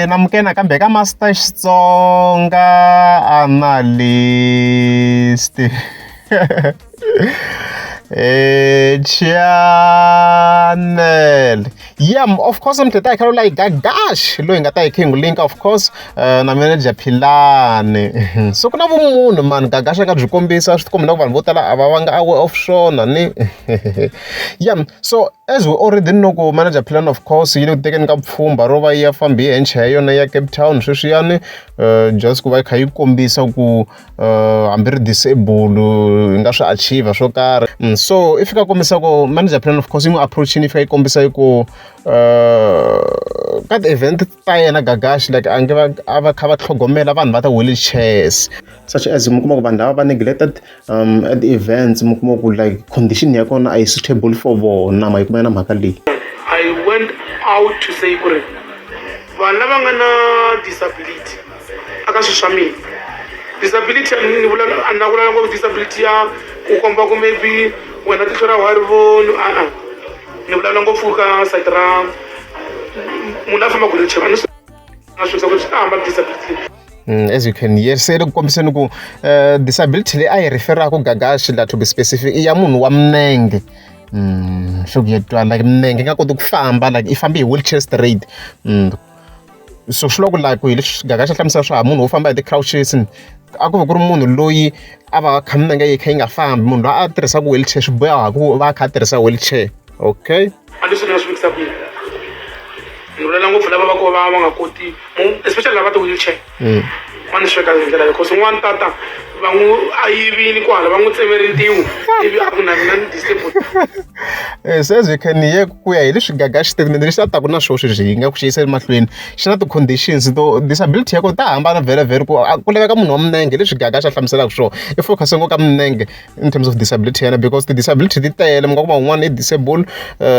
namukena kambe ka Master Xitsonga analyst. Channel. Yeah, of course I'm teta ikalo like Gagash lo ingata ikingu link of course na manager Philane. So kuna vumunhu man Gagash anga byi kombisa swi kombela ku vanhu vo tala ava vanga awe offshore ni. Yeah, so as we already know ku manager Philane of course you know tekeni ka pfhumba ro va ya fambi henhla yona ya Cape Town sweswiyani just ku va kha yi kombisa ku hambi ri disable nga swi achieve swo karhi. So if ka kombisa ku manager Philane of course yi n'wi approachini if ka yi kombisa ku ka event ta yena Gagash like ava kha va tlhogomela vanhu va ta wheelchairs such as mi kuma ku vanhu lava va neglected at the events mi kuma ku like condition ya kona a yi suitable for vona ma yi kuma na mhaka leyi. I went out to say ku ri vanhu lava nga na disability aka swilo swa mina disability ni vula a na vula ngopfu disability ya ku komba ku maybe wena tihlo ra wa ri voni ni vulavula ngopfu ka side ra munhu a famba ku wheelchair a swilo swa ku swi ta hamba disability. As you can hear se loko kombiseni ku disability leyi a yi referaka Gagash la to be specific i ya munhu wa milenge swo kuyetwa like milenge nga koti ku famba like i fambi hi wheelchair straight. So swi loko like hi leswi Gagash a hlamusela swa munhu wo famba hi ti-crouches a ku va ku ri munhu loyi a va kha milenge yi kha yi nga fambi munhu loyi a tirhisaka wheelchair swi boha ku va a kha a tirhisa wheelchair. Okay, a leswi ni nga swi vikisa ku ni vulela ngopfu lava va ko va nga koti especially lava ti wheelchair va ni sweka hi ndlela because n'wana tata va n'wi a yivini kwala va n'wi tsemeri ntiwo ivi a ku na mina ni disable. So as you can hear ku ya hi leswi Gagash statement lexi a taku na swo sweswi hi nga ku xi yisa emahlweni xi na ti-conditions to disability ya kona ta hambana very ku laveka munhu wa milenge leswi Gagash a hlamuselaka swona i focus ngopfu ka milenge in terms of disability yena because ti-disability ti tele mi nga kuma un'wana i disable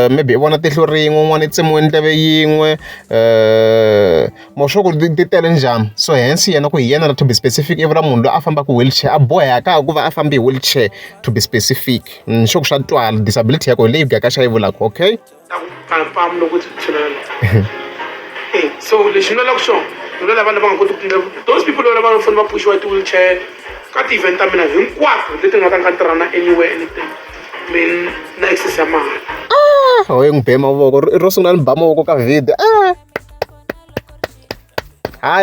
maybe i vona tihlo rin'we un'wana i tsemiwe ndleve yin'we mo swo ku ti tele njhani. So hence yena ku hi yena to be specific i vula munhu loyi a fambaka wheelchair a boheka ku va a fambi hi wheelchair to be specific swo ku swa twala disability yako leyi Gagash a yi vulaka. Okay, pam loko ti tshunela so lexi ni lava ku swona ni lava lava nga koti ku those people lava va fanele va pushiwa ti wheelchair ka ti event ta mina hinkwato leti nga ta nga tirhana anywhere anything mean na access ya mahala. Hoye n'wi be mavoko ro sungula ni ba mavoko ka video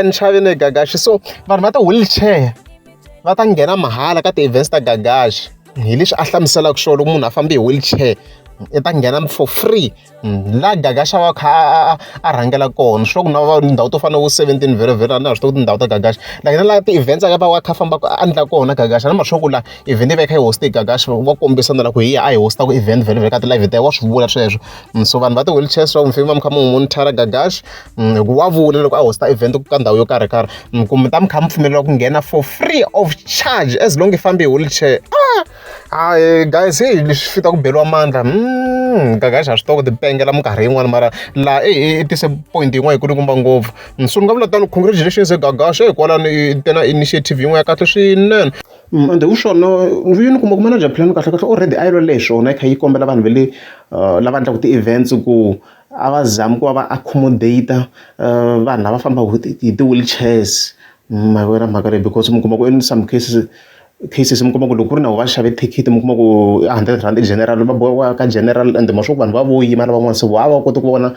ni chavile Gagash. So vanhu va ta wheelchair va ta nghena mahala ka ti-events ta Gagash hi leswi a hlamuselaka swona loko munhu a fambi hi wheelchair i ta nghena for free la Gagash va kha a rhangela kona swi ku na ndhawu to fana vo 17 very na swi tiva tindhawu ta Gagash like na la ti-events aka va wa kha famba a endla kona Gagash na mashoku la event va kha yi hoste Gagash va kombisa na la ku hi a hi hosta ku event very ka ti-live ta wa swi vula sweswo. So vanhu va ti-wheelchair so mfiki va mi kha mi monitora Gagash wa vula loko a hosta event ka ndhawu yo karhi kumbe ta mi kha mi pfumeleriwa ku nghena for free of charge as long i fambi hi wheelchair. Guys hey leswi fita ku beliwa mandla Gagash a swi tiva ku tipengela minkarhi yin'wana mara laha i tise point yin'wana yi kulukumba ngopfu. So ni nga vula tani congratulations Gagash kwalani tena initiative yin'wana ya kahle swinene ende u swona vuyini kuma ku manager Philane kahle already a yi lo leswona yi kha yi kombela vanhu va le lava endlaka ti-events ku a va zami ku va va accommodate vanhu lava fambaka hi ti-wheelchairs ma vona mhaka leyi because mi kuma ku in some cases mi kuma ku loko ku ri na va xave thikithi mi kuma ku 100 rand i general va boha ka general and maswo ku vanhu va vo yima na van'wana se va koti ku vona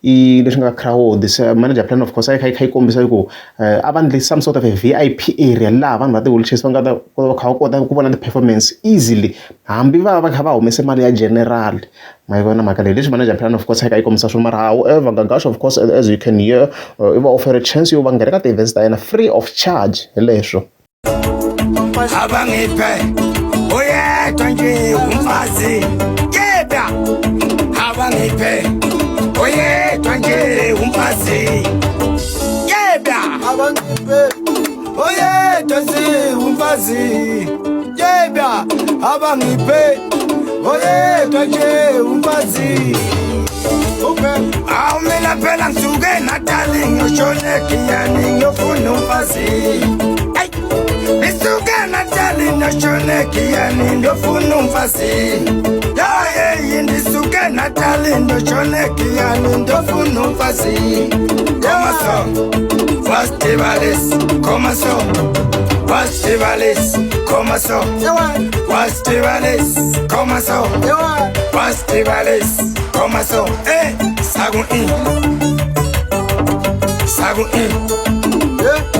i leswi nga crowd. Se manager Philane of course a yi kha yi kombisa ku a va endle some sort of a VIP area laha vanhu va ti-wheelchairs va nga ta kha va kota ku vona ti-performance easily hambi va kha va humese mali ya general ma yi vona mhaka leyi leswi manager Philane of course a yi kha yi kombisa swona mara however Gagash of course as you can hear i va offer a chance yo va nghena ka ti-events ta yena free of charge hi leswo. Abangiphe oyedwa nje umfazi yeba abangiphe oyedwa nje umfazi yeba abangiphe oyedwa nje umfazi yeba abangiphe oyedwa nje umfazi. Okay, mina phela ngisuke Natali ngishone kiyani ngiyofuna umfazi. Misuke Natali ngishone kiyani ngiyofuna umfazi. Yaye ndisuke Natali ndo choneki yani ndo funu fasi. Koma so, festivales, koma so. Festivales, koma so. Festivales, koma so. Festivales, koma so. Sagun in. Sagun in.